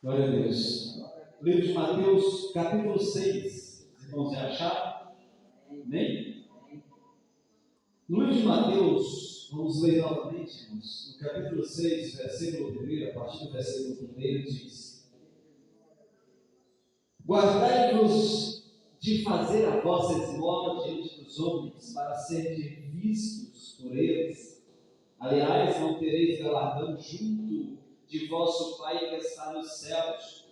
Glória a Deus. Livro de Mateus, capítulo 6. Vocês vão se achar? Amém? No livro de Mateus, vamos ler novamente, irmãos. No capítulo 6, versículo 1, a partir do versículo 1, diz: Guardai-vos de fazer a vossa esmola diante dos homens, para serem vistos por eles. Aliás, não tereis galardão junto de vosso Pai que está nos céus.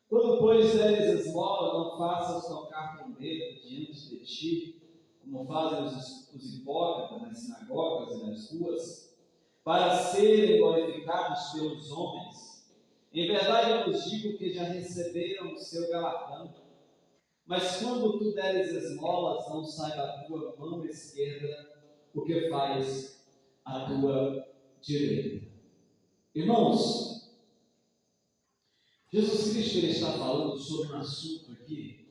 Quando, pois, deres esmola, não faças tocar com o dedo diante de ti, como fazem os hipócritas nas sinagogas e nas ruas, para serem glorificados pelos homens. Em verdade, eu vos digo que já receberam o seu galardão. Mas quando tu deres esmolas, não saiba a tua mão esquerda o que faz a tua direita. Irmãos, Jesus Cristo ele está falando sobre um assunto aqui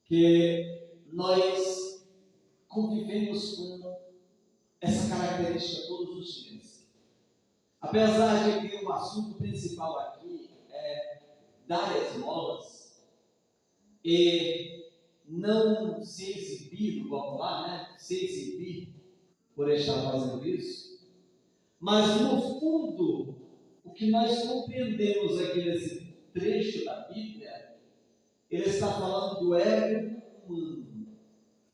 que nós convivemos com essa característica todos os dias. Apesar de que o assunto principal aqui é dar esmolas e não se exibir no popular, né? Se exibir por estar fazendo isso, mas no fundo, o que nós compreendemos aqui nesse trecho da Bíblia, ele está falando do ego humano.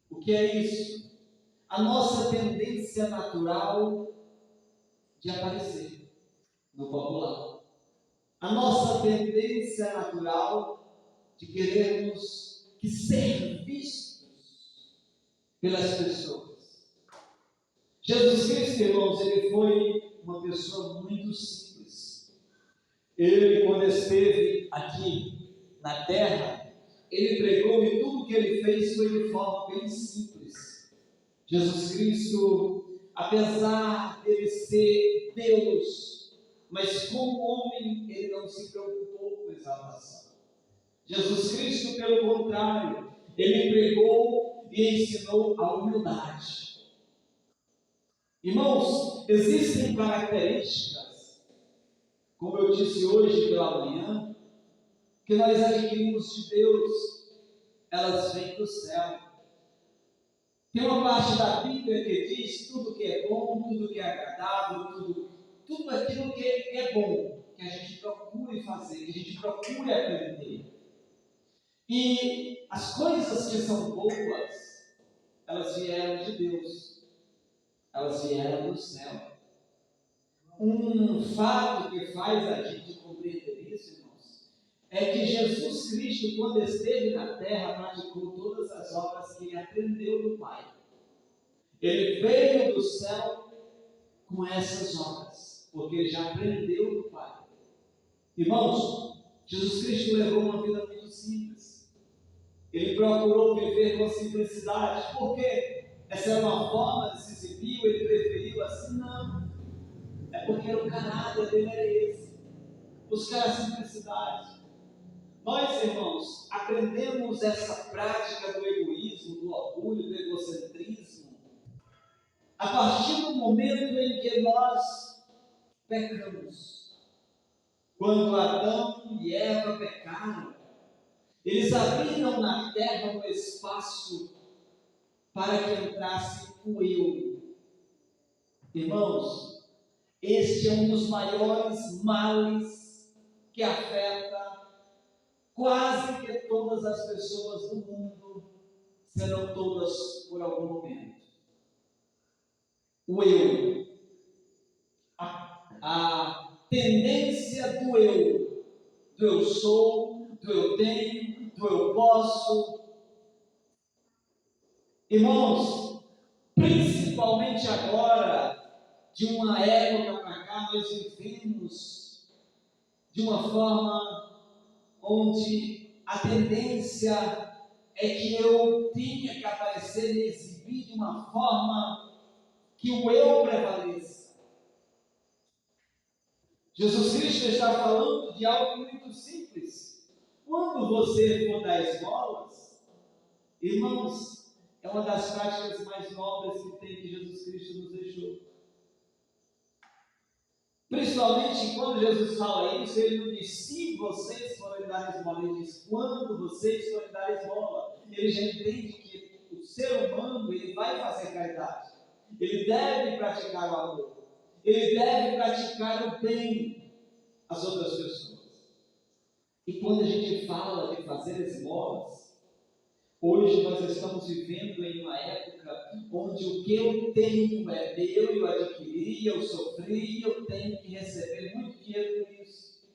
O que é isso? A nossa tendência natural de aparecer no popular. A nossa tendência natural de querermos que ser vistos pelas pessoas. Jesus Cristo, irmãos, ele foi uma pessoa muito simples. Ele, quando esteve aqui na terra, ele pregou e tudo que ele fez foi de forma bem simples. Jesus Cristo, apesar de ele ser Deus, mas como homem, ele não se preocupou com exaltação. Jesus Cristo, pelo contrário, ele pregou e ensinou a humildade. Irmãos, existem características, como eu disse hoje pela manhã, que nós adquirimos de Deus, elas vêm do céu. Tem uma parte da Bíblia que diz tudo que é bom, tudo que é agradável, tudo aquilo que é bom, que a gente procure fazer, que a gente procure aprender. E as coisas que são boas, elas vieram de Deus, elas vieram do céu. Um fato que faz a gente compreender isso, irmãos, é que Jesus Cristo, quando esteve na terra, praticou todas as obras que ele aprendeu do Pai. Ele veio do céu com essas obras, porque ele já aprendeu do Pai. Irmãos, Jesus Cristo levou uma vida muito simples. Ele procurou viver com simplicidade. Por quê? Essa era uma forma de se exibir, ele preferiu assim? Não. É porque o caráter dele era esse. Buscar a simplicidade. Nós, irmãos, aprendemos essa prática do egoísmo, do orgulho, do egocentrismo, a partir do momento em que nós pecamos. Quando Adão e Eva pecaram, eles abriram na terra um espaço para que entrasse o eu. Irmãos, este é um dos maiores males que afeta quase que todas as pessoas do mundo, serão todas por algum momento. O eu. A tendência do eu sou, do eu tenho, do eu posso. Irmãos, principalmente agora, de uma época para cá, nós vivemos de uma forma onde a tendência é que eu tenha que aparecer e exibir de uma forma que o eu prevaleça. Jesus Cristo está falando de algo muito simples. Quando você for dar esmolas, irmãos, é uma das práticas mais nobres que tem que Jesus Cristo nos deixou. Principalmente quando Jesus fala isso, ele não diz se vocês forem dar esmola, ele diz quando vocês forem dar esmola. Ele já entende que o ser humano ele vai fazer caridade, ele deve praticar o amor, ele deve praticar o bem às outras pessoas. E quando a gente fala de fazer esmolas, hoje nós estamos vivendo em uma época onde o que eu tenho é meu, eu adquiri, eu sofri, eu tenho que receber muito dinheiro por isso.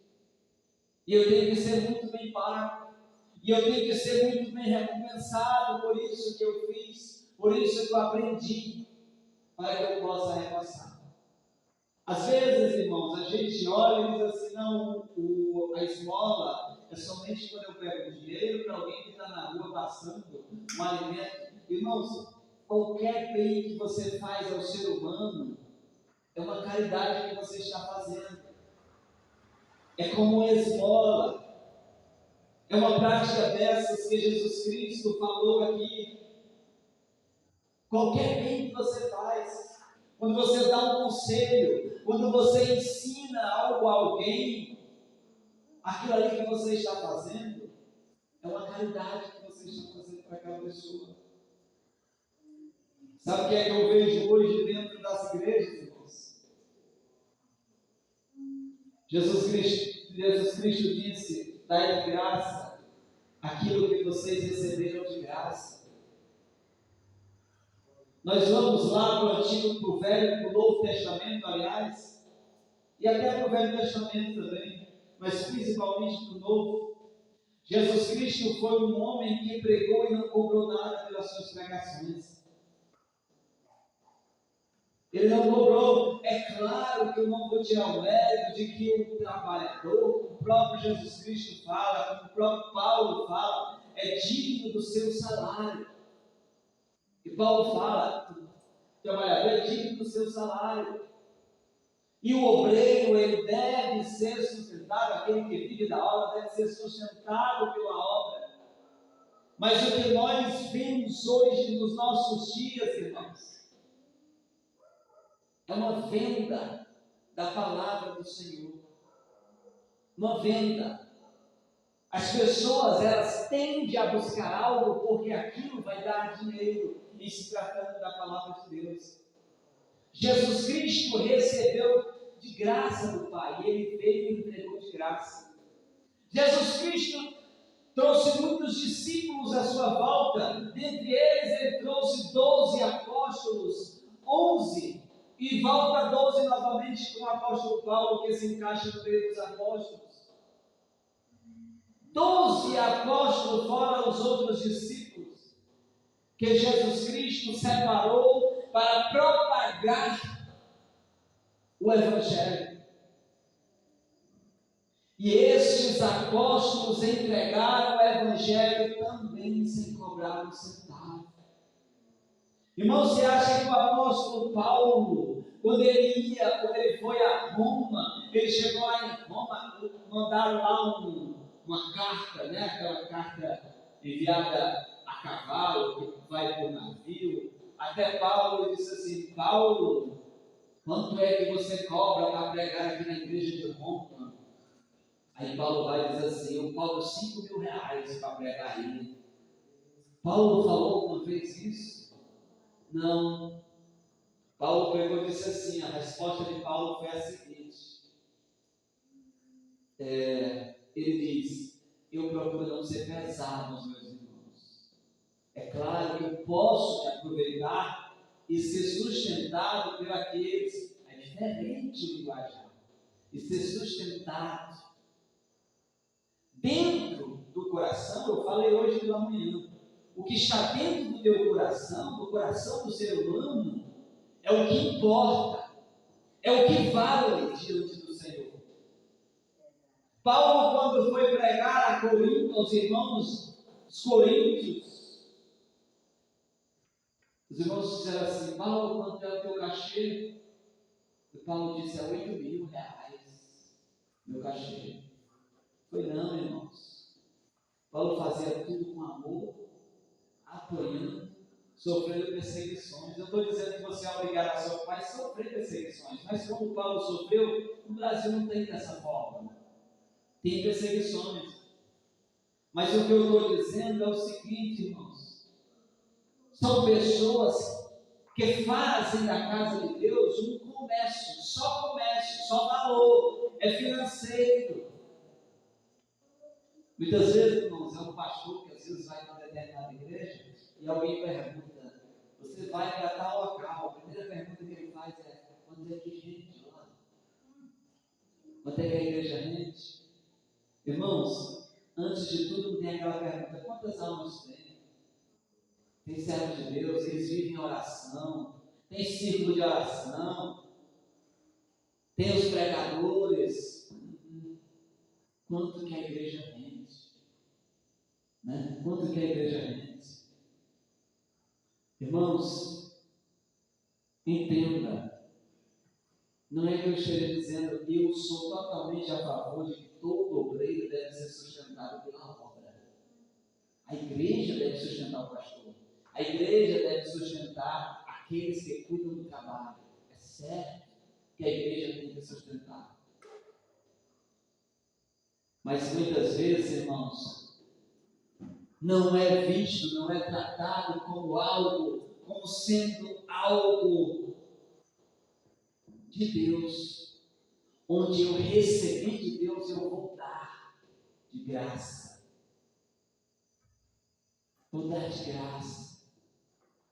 E eu tenho que ser muito bem pago. E eu tenho que ser muito bem recompensado por isso que eu fiz, por isso que eu aprendi, para que eu possa repassar. Às vezes, irmãos, a gente olha e diz assim, não, a esmola é somente quando eu pego dinheiro para alguém que está na rua passando um alimento. Irmãos, qualquer bem que você faz ao ser humano é uma caridade que você está fazendo. É como uma esmola. É uma prática dessas que Jesus Cristo falou aqui. Qualquer bem que você faz, quando você dá um conselho, quando você ensina algo a alguém, aquilo ali que você está fazendo é uma caridade que você está fazendo para aquela pessoa. Sabe o que é que eu vejo hoje dentro das igrejas, irmãos? Jesus Cristo disse, dai de graça aquilo que vocês receberam de graça. Nós vamos lá para o Antigo, para o Velho, para o Novo Testamento, aliás, e até para o Velho Testamento também, mas principalmente para o Novo. Jesus Cristo foi um homem que pregou e não cobrou nada pelas suas pregações. Ele não cobrou. É claro que eu não vou tirar o mérito de que o trabalhador, como o próprio Jesus Cristo fala, como o próprio Paulo fala, é digno do seu salário. E Paulo fala, o trabalhador é digno do seu salário. E o obreiro, ele deve ser sustentado, aquele que vive da obra, deve ser sustentado pela obra. Mas o que nós vemos hoje nos nossos dias, irmãos, é uma venda da palavra do Senhor. Uma venda. As pessoas, elas tendem a buscar algo porque aquilo vai dar dinheiro, em se tratando da palavra de Deus. Jesus Cristo recebeu de graça do Pai, e Ele veio e entregou de graça. Jesus Cristo trouxe muitos discípulos à sua volta, dentre eles Ele trouxe 12 apóstolos, 11, e volta 12 novamente com o apóstolo Paulo, que se encaixa no meio dos apóstolos. 12 apóstolos, fora os outros discípulos, que Jesus Cristo separou para propagar o Evangelho. E estes apóstolos entregaram o Evangelho também sem cobrar um centavo. Irmão, você acha que o apóstolo Paulo, quando ele foi a Roma, ele chegou lá em Roma, mandaram lá uma carta, né? Aquela carta enviada a cavalo, que vai por navio. Até Paulo disse assim, Paulo, quanto é que você cobra para pregar aqui na igreja de Roma? Aí Paulo vai dizer assim, eu cobro 5.000 reais para pregar aí. Paulo falou alguma vez isso? Não. Paulo pegou e disse assim, a resposta de Paulo foi a seguinte. Ele diz, eu procuro não ser pesado aos meus irmãos. É claro que eu posso me aproveitar e ser sustentado por aqueles. É diferente o linguajar. E ser sustentado. Dentro do coração, eu falei hoje pela manhã, o que está dentro do teu coração, do coração do ser humano, é o que importa, é o que vale diante do Senhor. Paulo, quando foi pregar a Corinto, aos irmãos os coríntios, os irmãos disseram assim, Paulo, quanto é o teu cachê? E Paulo disse, é 8.000 reais, meu cachê. Foi não, irmãos. Paulo fazia tudo com amor, apoiando, sofrendo perseguições. Eu estou dizendo que você é obrigado a sofrer perseguições, mas como Paulo sofreu, o Brasil não tem dessa forma. Tem perseguições. Mas o que eu estou dizendo é o seguinte, irmãos: são pessoas que fazem da casa de Deus um comércio, só valor, é financeiro. Muitas vezes, irmãos, é um pastor que às vezes vai para determinada igreja e alguém pergunta: você vai para tal local? A primeira pergunta que ele faz é: quanto é que gente lá? Quanto é que a igreja rende? Irmãos, antes de tudo tem aquela pergunta: quantas almas tem? Tem servos de Deus, eles vivem em oração, tem círculo de oração, tem os pregadores. Quanto que a igreja rende? Né? Quanto que a igreja rende? Irmãos, entenda, não é que eu esteja dizendo que eu sou totalmente a favor de que todo obreiro deve ser sustentado pela obra. A igreja deve sustentar o pastor. A igreja deve sustentar aqueles que cuidam do trabalho. É certo que a igreja tem que sustentar. Mas muitas vezes, irmãos, não é visto, não é tratado como sendo algo de Deus, onde eu recebi de Deus, eu vou dar de graça. Vou dar de graça.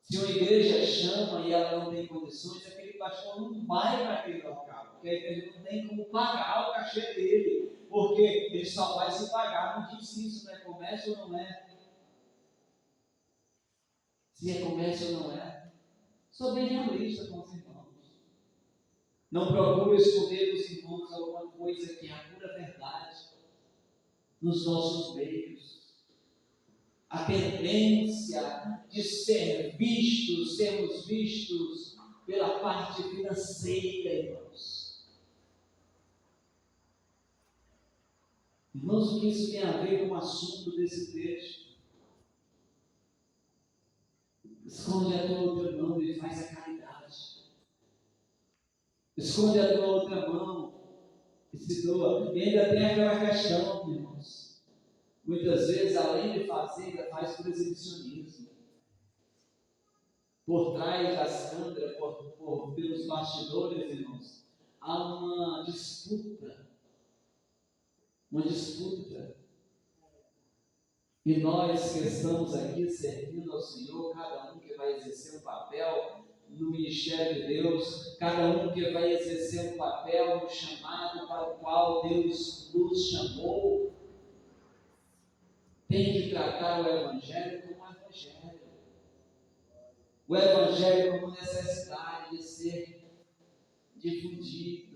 Se uma igreja chama e ela não tem condições, aquele pastor não vai para aquele local, porque a igreja não tem como pagar o cachê dele, porque ele só vai se pagar. Não diz se isso não é comércio ou não é. Se é comércio ou não é. Sou bem realista com os irmãos. Não procuro esconder dos irmãos alguma coisa que é a pura verdade nos nossos meios. A tendência de sermos vistos pela parte financeira, irmãos. Irmãos, o que isso tem a ver com o assunto desse texto? Esconde a tua outra mão e faz a caridade. Esconde a tua outra mão e se doa. E ainda tem aquela questão, irmãos. Muitas vezes, além de fazer, ainda faz por exibicionismo. Por trás das câmeras, pelos bastidores, irmãos, há uma disputa. Uma disputa. E nós que estamos aqui servindo ao Senhor, cada um que vai exercer um papel no ministério de Deus, cada um que vai exercer um papel no chamado para o qual Deus nos chamou, tem que tratar o Evangelho como Evangelho. O Evangelho como necessidade de ser difundido.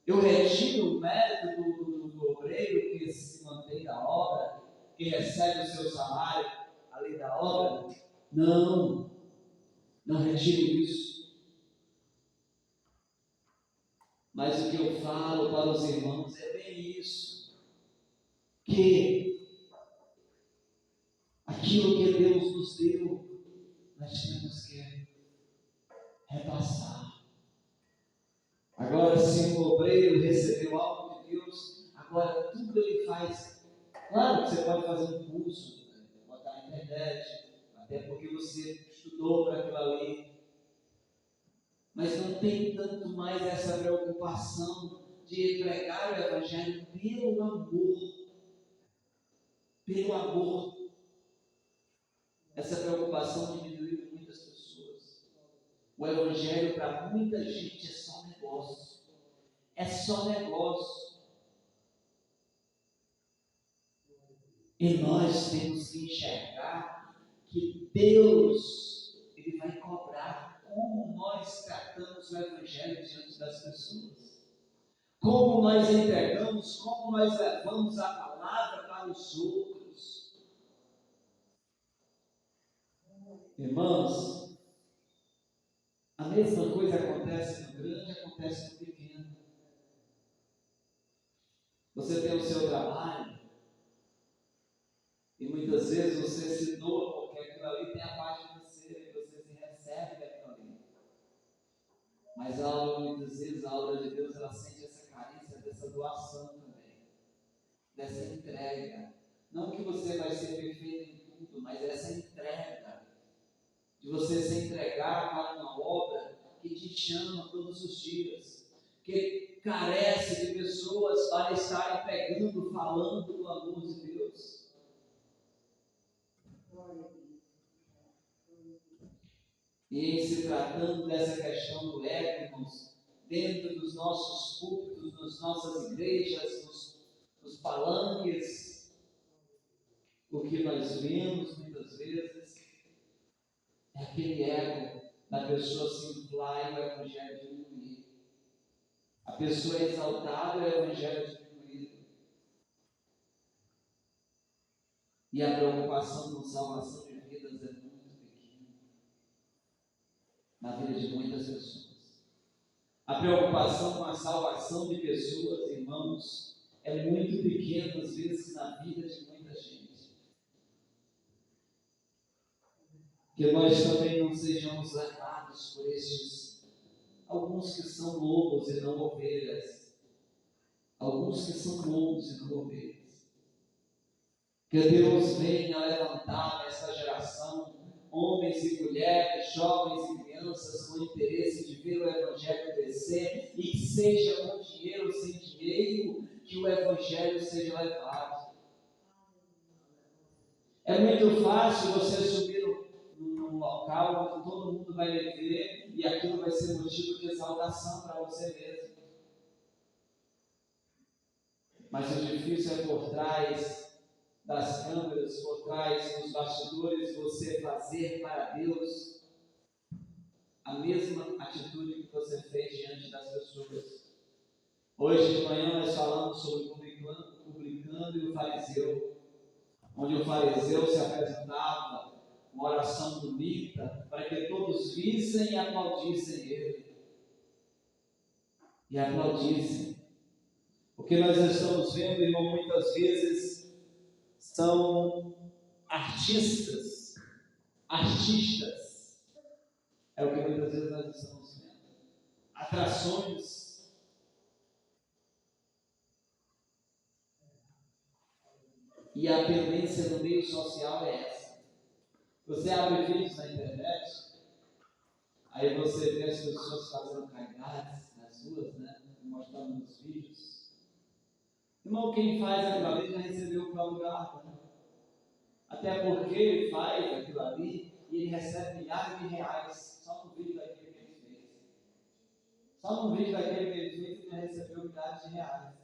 Eu retiro o mérito do obreiro que se mantém da obra, que recebe o seu salário além da obra. Não retiro isso. Mas o que eu falo para os irmãos é bem isso. Que aquilo que Deus nos deu, nós temos que repassar. Agora, se o obreiro recebeu algo de Deus, agora tudo ele faz. Claro que você pode fazer um curso, botar na internet, até porque você estudou para aquilo ali. Mas não tem tanto mais essa preocupação de pregar o Evangelho pelo amor. Pelo amor. Essa preocupação diminuiu muitas pessoas. O Evangelho para muita gente é só negócio. É só negócio. E nós temos que enxergar que Deus, Ele vai cobrar como nós tratamos o Evangelho diante das pessoas. Como nós entregamos, como nós levamos a palavra para os outros. Irmãos, a mesma coisa acontece no grande, acontece no pequeno. Você tem o seu trabalho, e muitas vezes você se doa qualquer aquilo ali tem a parte financeira e você se recebe daquilo ali. Mas muitas vezes a obra de Deus, ela sente essa carência dessa doação também, dessa entrega. Não que você vai ser perfeito em tudo, mas essa entrega, de você se entregar para uma obra que te chama todos os dias, que carece de pessoas para estarem pregando, falando do amor de Deus. E em se tratando dessa questão do ego, irmãos, dentro dos nossos púlpitos, nas nossas igrejas, nos palanques, o que nós vemos muitas vezes é aquele ego da pessoa se inflar e o evangelho diminuir. A pessoa é exaltada e o evangelho diminuído. E a preocupação com salvação de vidas é muito pequena na vida de muitas pessoas. A preocupação com a salvação de pessoas, irmãos, é muito pequena às vezes na vida de muita gente. Que nós também não sejamos levados por estes, alguns que são lobos e não ovelhas. Alguns que são lobos e não ovelhas. Que Deus venha levantar nessa geração homens e mulheres, jovens e crianças com interesse de ver o Evangelho crescer e que seja com dinheiro ou sem dinheiro, que o Evangelho seja levado. É muito fácil você subir num local onde todo mundo vai lhe ver e aquilo vai ser motivo de exaltação para você mesmo. Mas o difícil é por trás das câmeras, por trás dos bastidores, você fazer para Deus a mesma atitude que você fez diante das pessoas. Hoje de manhã nós falamos sobre o publicano e o fariseu, onde o fariseu se apresentava uma oração bonita para que todos vissem e aplaudissem ele. E aplaudissem. O que nós estamos vendo, irmão, muitas vezes são artistas. É o que muitas vezes nós estamos vendo. Atrações. E a tendência no meio social é essa. Você abre vídeos na internet, aí você vê as pessoas fazendo caridades nas ruas, né? Mostrando nos vídeos. Irmão, quem faz aquilo ali já recebeu para o lugar, né? Até porque ele faz aquilo ali e ele recebe milhares de reais só no vídeo daquele que ele fez. Só no vídeo daquele que ele fez ele já recebeu milhares de reais.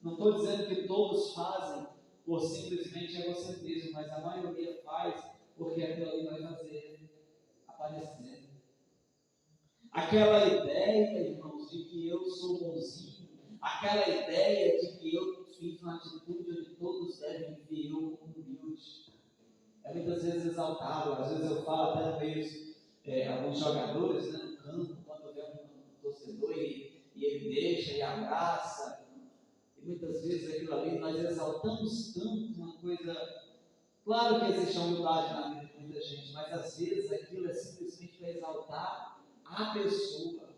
Não estou dizendo que todos fazem por simplesmente egocentrismo, mas a maioria faz porque aquilo ali vai fazer aparecer. Aquela ideia, irmãos, de que eu sou bonzinho, aquela ideia de que eu fiz uma atitude onde todos devem ver eu como humilde, é muitas vezes exaltado. Às vezes eu falo até no meio alguns jogadores, né, no campo, quando vê um torcedor e ele deixa e abraça. E muitas vezes aquilo ali nós exaltamos tanto uma coisa. Claro que existe a humildade na vida de muita gente, mas às vezes aquilo é simplesmente para exaltar a pessoa.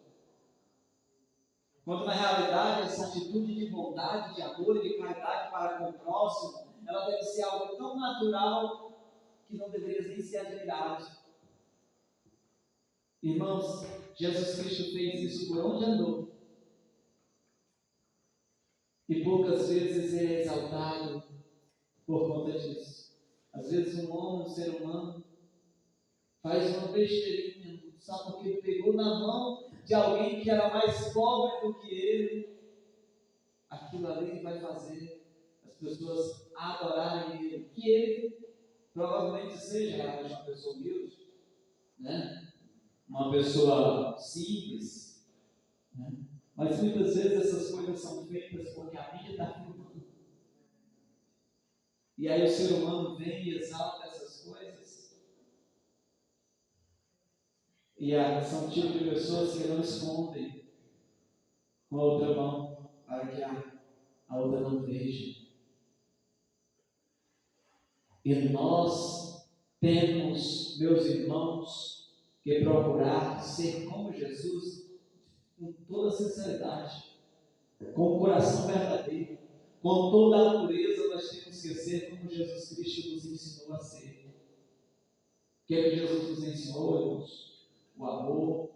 Quando na realidade essa atitude de bondade, de amor e de caridade para com o próximo, ela deve ser algo tão natural que não deveria nem ser admirado. Irmãos, Jesus Cristo fez isso por onde andou. E poucas vezes ele é exaltado por conta disso. Às vezes um homem, um ser humano, faz uma besteirinha, só porque ele pegou na mão de alguém que era mais pobre do que ele. Aquilo ali vai fazer as pessoas adorarem ele. Que ele provavelmente seja realmente uma pessoa humilde, né? Uma pessoa simples, né? Mas muitas vezes essas coisas são feitas porque a mídia está filmando. E aí o ser humano vem e exalta essas coisas. E são tipo de pessoas que não escondem com a outra mão para que a outra não veja. E nós Temos, meus irmãos, que procurar ser como Jesus com toda sinceridade, com o coração verdadeiro, com toda a pureza. Nós temos que ser como Jesus Cristo nos ensinou a ser. O que é que Jesus nos ensinou, irmãos? O amor,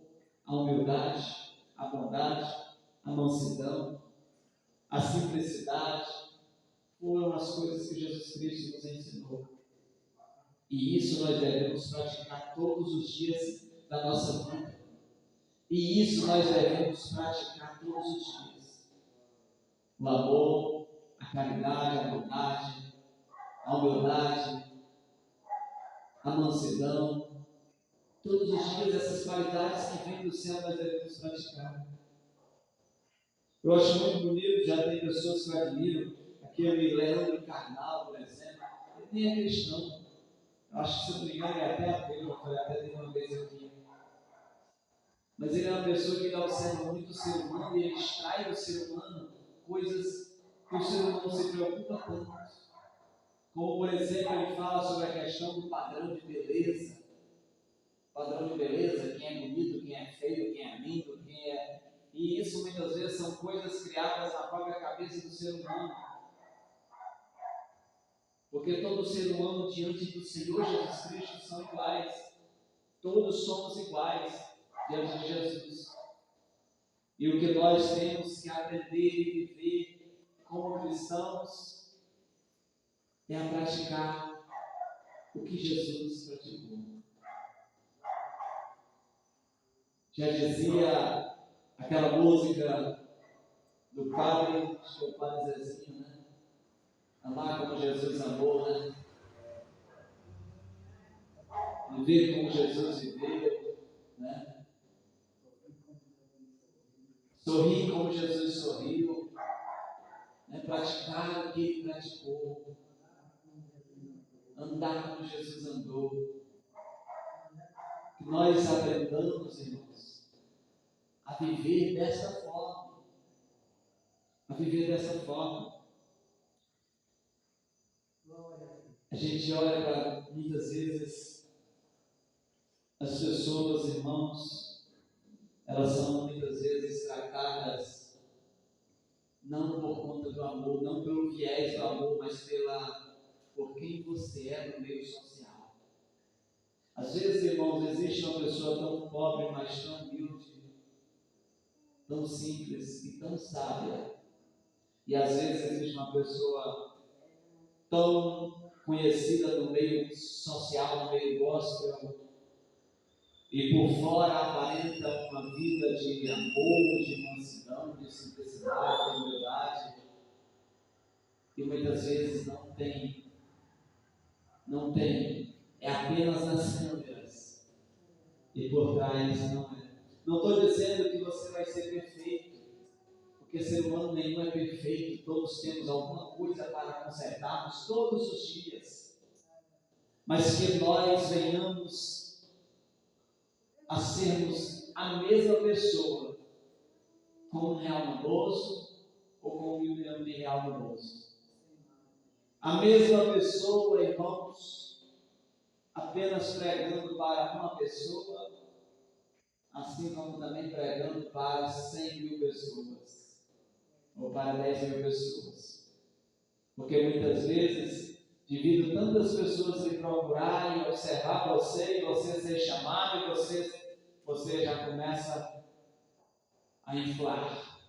a humildade, a bondade, a mansidão, a simplicidade, foram as coisas que Jesus Cristo nos ensinou. E isso nós devemos praticar todos os dias da nossa vida. E isso nós devemos praticar todos os dias. O amor, a caridade, a bondade, a humildade, a mansidão. Todos os dias essas qualidades que vêm do céu nós devemos praticar. Eu acho muito bonito, já tem pessoas que eu admiro, aquele Leandro Carnal, por exemplo, ele nem é cristão. Eu acho que, se não me engano, é até ateu, eu falei até de uma vez aqui. Mas ele é uma pessoa que observa muito o ser humano e ele extrai do ser humano coisas que o ser humano se preocupa tanto. Como, por exemplo, ele fala sobre a questão do padrão de beleza. Padrão de beleza, quem é bonito, quem é feio, quem é lindo, quem é... E isso muitas vezes são coisas criadas na própria cabeça do ser humano. Porque todo ser humano diante do Senhor Jesus Cristo são iguais. Todos somos iguais diante de Jesus. E o que nós temos que aprender e viver como cristãos é a praticar o que Jesus praticou. Já dizia aquela música do padre, acho que é o padre Zezinho, né? Amar como Jesus amou, né? Viver como Jesus viveu, né? Sorrir como Jesus sorriu, né? Praticar o que ele praticou, andar como Jesus andou. Que nós aprendamos, irmãos, a viver dessa forma. A viver dessa forma. A gente olha para, muitas vezes, as pessoas, irmãos, elas são muitas vezes tratadas não por conta do amor, não pelo viés do amor, mas por quem você é no meio social. Às vezes, irmãos, existe uma pessoa tão pobre, mas tão humilde, tão simples e tão sábia. E às vezes existe uma pessoa tão conhecida no meio social, no meio gospel, e por fora aparenta uma vida de amor, de mansidão, de simplicidade, de humildade, e muitas vezes não tem, é apenas nas câmeras, e por trás não é. Não estou dizendo que você vai ser perfeito, porque ser humano nenhum é perfeito, todos temos alguma coisa para consertarmos todos os dias, mas que nós venhamos a sermos a mesma pessoa com um real no bolso ou com R$ 1 milhão no bolso. A mesma pessoa, irmãos, apenas pregando para uma pessoa, assim como também pregando para 100.000 pessoas ou para 10.000 pessoas. Porque muitas vezes, devido a tantas pessoas lhe procurarem, observar você, e você ser chamado, e você já começa a inflar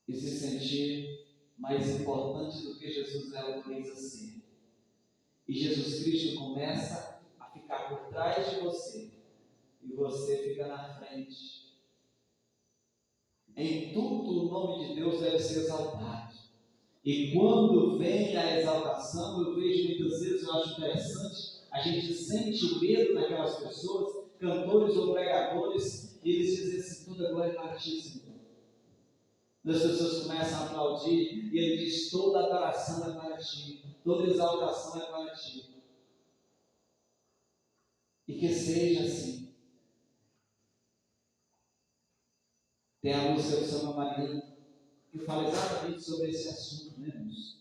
e se sentir mais importante do que Jesus é autoriza ser. E Jesus Cristo começa a ficar por trás de você e você fica na frente. Em tudo o nome de Deus deve ser exaltado. E quando vem a exaltação, eu vejo muitas vezes, eu acho interessante, a gente sente o medo daquelas pessoas, cantores ou pregadores, e eles dizem assim: toda glória para ti, Senhor. As pessoas começam a aplaudir e ele diz: toda adoração é para ti, toda exaltação é para ti. E que seja assim. Tem a música do Samba Mariano que fala exatamente sobre esse assunto, né, irmãos?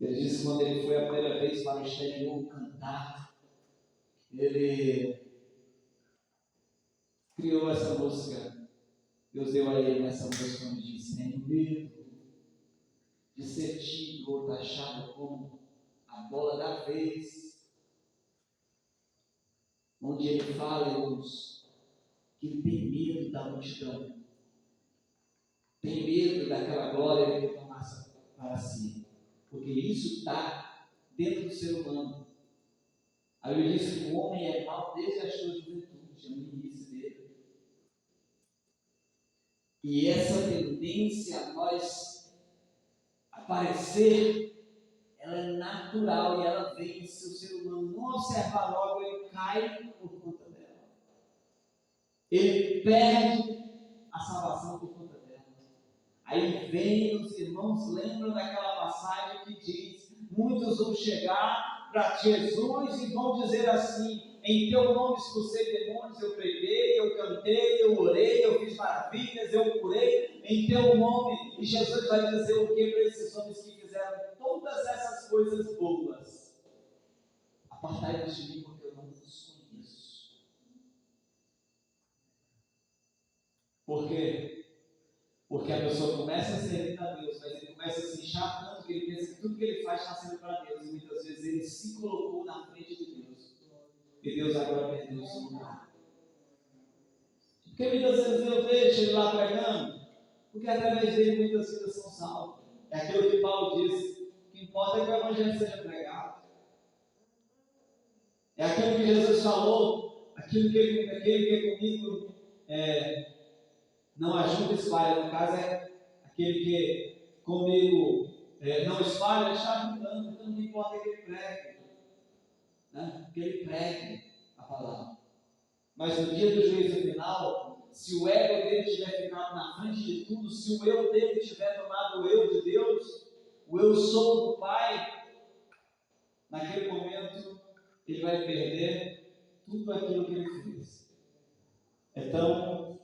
Ele disse que quando ele foi a primeira vez para o exterior cantar, ele criou essa música. Deus deu a ele essa música onde diz: tenho medo de ser tido ou taxado como a bola da vez. Onde ele fala, irmãos, que ele tem medo da multidão, tem medo daquela glória que ele tomasse para si, porque isso está dentro do ser humano. A Bíblia diz que o homem é mau desde a sua juventude, no início dele. E essa tendência a nós aparecer, ela é natural e ela vem se o ser humano não observar logo, ele cai por conta dela. Ele perde a salvação por conta dela. Aí vem, os irmãos lembram daquela passagem que diz: muitos vão chegar para Jesus e vão dizer assim: em teu nome expulsei demônios, eu preguei, eu cantei, eu orei, eu fiz maravilhas, eu curei em teu nome. E Jesus vai dizer o que para esses homens que fizeram todas essas coisas boas? Apartai-vos de mim, porque eu não vos conheço. Por quê? Porque a pessoa começa a servir a Deus, mas ele começa a se inchar tanto que ele pensa que tudo que ele faz está sendo para Deus. E muitas vezes ele se colocou na frente de Deus. E Deus agora perdeu o seu lugar. Porque muitas vezes eu deixo ele lá pregando, porque através dele muitas vidas são salvas. É aquilo que Paulo disse: o que importa é que o Evangelho seja pregado. É aquilo que Jesus falou, aquele que é comigo não ajuda, espalha. No caso é aquele que comigo não espalha, está ajudando. Então não importa que ele pregue, né? Que ele pregue a palavra. Mas no dia do juízo final, se o ego dele tiver ficado na frente de tudo, se o eu dele tiver tomado o eu de Deus, o eu sou do Pai, naquele momento ele vai perder tudo aquilo que ele fez. Então,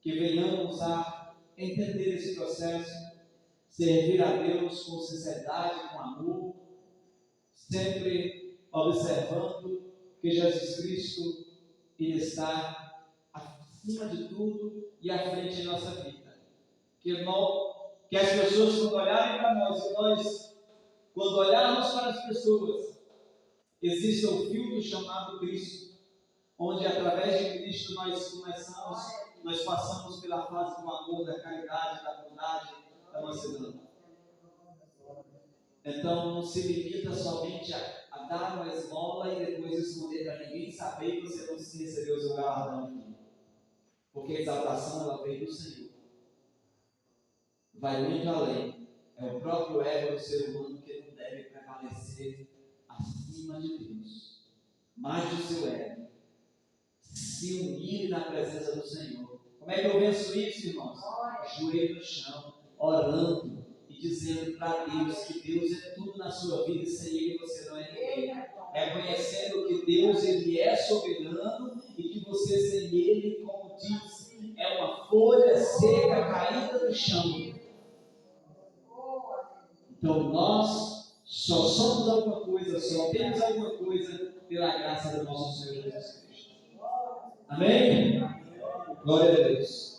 que venhamos a entender esse processo, servir a Deus com sinceridade, com amor, sempre observando que Jesus Cristo ele está acima de tudo e à frente de nossa vida. Que as pessoas, quando olharem para nós, e nós, quando olharmos para as pessoas, existe um filtro chamado Cristo, onde através de Cristo nós passamos pela fase do amor, da caridade, da bondade, da mansidão. Então não se limita somente a dar uma esmola e depois esconder para ninguém saber que você não se recebeu o seu galardão aqui. Porque a exaltação ela vem do Senhor. Vai muito além. É o próprio ego do ser humano que não deve prevalecer acima de Deus. Mais do seu ego. Se unir na presença do Senhor. Como é que eu venço isso, irmãos? Joelho no chão, orando e dizendo para Deus que Deus é tudo na sua vida e sem Ele você não é ninguém. Reconhecendo que Deus Ele é soberano e que você sem Ele, como diz, é uma folha seca caída no chão. Então nós só somos alguma coisa, só temos alguma coisa pela graça do nosso Senhor Jesus Cristo. Amém? Glória a Deus.